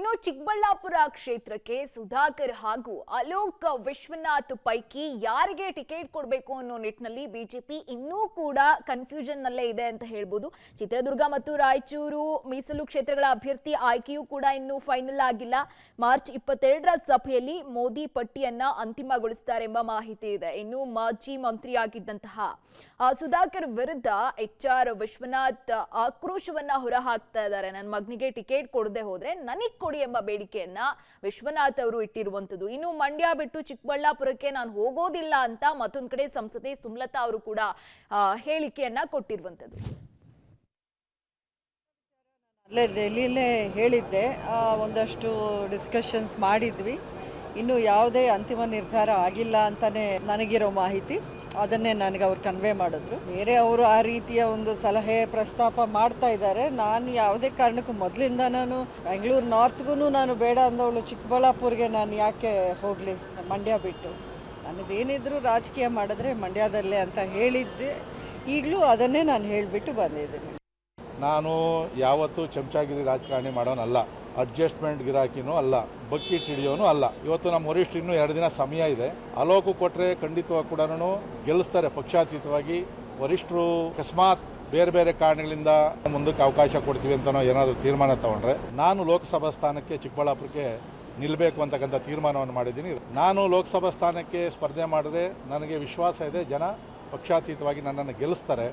ಇನ್ನು ಚಿಕ್ಕಬಳ್ಳಾಪುರ ಕ್ಷೇತ್ರಕ್ಕೆ ಸುಧಾಕರ್ ಹಾಗೂ ಅಲೋಕ್ ವಿಶ್ವನಾಥ್ ಪೈಕಿ ಯಾರಿಗೆ ಟಿಕೆಟ್ ಕೊಡಬೇಕು ಅನ್ನೋ ನಿಟ್ಟಿನಲ್ಲಿ ಬಿಜೆಪಿ ಇನ್ನೂ ಕೂಡ ಕನ್ಫ್ಯೂಷನ್ ನಲ್ಲೇ ಇದೆ ಅಂತ ಹೇಳ್ಬೋದು. ಚಿತ್ರದುರ್ಗ ಮತ್ತು ರಾಯಚೂರು ಮೀಸಲು ಕ್ಷೇತ್ರಗಳ ಅಭ್ಯರ್ಥಿ ಆಯ್ಕೆಯೂ ಕೂಡ ಇನ್ನೂ ಫೈನಲ್ ಆಗಿಲ್ಲ. ಮಾರ್ಚ್ 22ರ ಸಭೆಯಲ್ಲಿ ಮೋದಿ ಪಟ್ಟಿಯನ್ನ ಅಂತಿಮಗೊಳಿಸುತ್ತಾರೆ ಎಂಬ ಮಾಹಿತಿ ಇದೆ. ಇನ್ನು ಮಾಜಿ ಮಂತ್ರಿಯಾಗಿದ್ದಂತಹ ಸುಧಾಕರ್ ವಿರುದ್ಧ HR ವಿಶ್ವನಾಥ್ ಆಕ್ರೋಶವನ್ನ ಹೊರಹಾಕ್ತಾ ಇದ್ದಾರೆ. ನನ್ನ ಮಗನಿಗೆ ಟಿಕೆಟ್ ಕೊಡದೆ ಹೋದ್ರೆ ನನಗೆ ಕೊಡಿ ಎಂಬ ಬೇಡಿಕೆಯನ್ನ ವಿಶ್ವನಾಥ್ ಅವರು ಇಟ್ಟಿರುವಂತದ್ದು. ಇನ್ನು ಮಂಡ್ಯ ಬಿಟ್ಟು ಚಿಕ್ಕಬಳ್ಳಾಪುರಕ್ಕೆ ನಾನು ಹೋಗೋದಿಲ್ಲ ಅಂತ ಮತ್ತೊಂದು ಕಡೆ ಸಂಸದೆ ಸುಮಲತಾ ಅವರು ಕೂಡ ಹೇಳಿಕೆಯನ್ನ ಕೊಟ್ಟಿರುವಂತದ್ದು. ಅಲ್ಲೇ ಡೆಲ್ಲಿಲೇ ಹೇಳಿದ್ದೆ, ಒಂದಷ್ಟು ಡಿಸ್ಕಷನ್ಸ್ ಮಾಡಿದ್ವಿ. ಇನ್ನು ಯಾವುದೇ ಅಂತಿಮ ನಿರ್ಧಾರ ಆಗಿಲ್ಲ ಅಂತಾನೆ ನನಗಿರೋ ಮಾಹಿತಿ. ಅದನ್ನೇ ನನಗೆ ಅವ್ರು ಕನ್ವೆ ಮಾಡಿದ್ರು. ಬೇರೆ ಅವರು ಆ ರೀತಿಯ ಒಂದು ಸಲಹೆ ಪ್ರಸ್ತಾಪ ಮಾಡ್ತಾ ಇದ್ದಾರೆ. ನಾನು ಯಾವುದೇ ಕಾರಣಕ್ಕೂ ಮೊದಲಿಂದ ನಾನು ಬೆಂಗಳೂರು ನಾರ್ತ್ಗೂ ನಾನು ಬೇಡ ಅಂದವಳು. ಚಿಕ್ಕಬಳ್ಳಾಪುರ್ಗೆ ನಾನು ಯಾಕೆ ಹೋಗಲಿ ಮಂಡ್ಯ ಬಿಟ್ಟು? ನನ್ನದೇನಿದ್ರು ರಾಜಕೀಯ ಮಾಡಿದ್ರೆ ಮಂಡ್ಯದಲ್ಲೇ ಅಂತ ಹೇಳಿದ್ದೆ. ಈಗಲೂ ಅದನ್ನೇ ನಾನು ಹೇಳಿಬಿಟ್ಟು ಬಂದಿದ್ದೀನಿ. ನಾನು ಯಾವತ್ತೂ ಚಮಚಾಗಿರಿ ರಾಜಕಾರಣಿ ಮಾಡೋನಲ್ಲ, ಅಡ್ಜಸ್ಟ್ಮೆಂಟ್ ಗಿರಾಕಿನೂ ಅಲ್ಲ, ಬಕೆಟ್ ಹಿಡಿಯೋನು ಅಲ್ಲ. ಇವತ್ತು ನಮ್ಮ ವರಿಷ್ಠರು ಇನ್ನೂ 2 ದಿನ ಸಮಯ ಇದೆ. ಅಲೋಕು ಕೊಟ್ಟರೆ ಖಂಡಿತವಾಗಿ ಕೂಡ ಗೆಲ್ಲಿಸ್ತಾರೆ ಪಕ್ಷಾತೀತವಾಗಿ. ವರಿಷ್ಠರು ಅಕಸ್ಮಾತ್ ಬೇರೆ ಬೇರೆ ಕಾರಣಗಳಿಂದ ಮುಂದಕ್ಕೆ ಅವಕಾಶ ಕೊಡ್ತೀವಿ ಅಂತ ಏನಾದರೂ ತೀರ್ಮಾನ ತಗೊಂಡ್ರೆ ನಾನು ಲೋಕಸಭಾ ಸ್ಥಾನಕ್ಕೆ ಚಿಕ್ಕಬಳ್ಳಾಪುರಕ್ಕೆ ನಿಲ್ಲಬೇಕು ಅಂತಕ್ಕಂಥ ತೀರ್ಮಾನವನ್ನು ಮಾಡಿದ್ದೀನಿ. ನಾನು ಲೋಕಸಭಾ ಸ್ಥಾನಕ್ಕೆ ಸ್ಪರ್ಧೆ ಮಾಡಿದ್ರೆ ನನಗೆ ವಿಶ್ವಾಸ ಇದೆ, ಜನ ಪಕ್ಷಾತೀತವಾಗಿ ನನ್ನನ್ನು ಗೆಲ್ಲಿಸ್ತಾರೆ.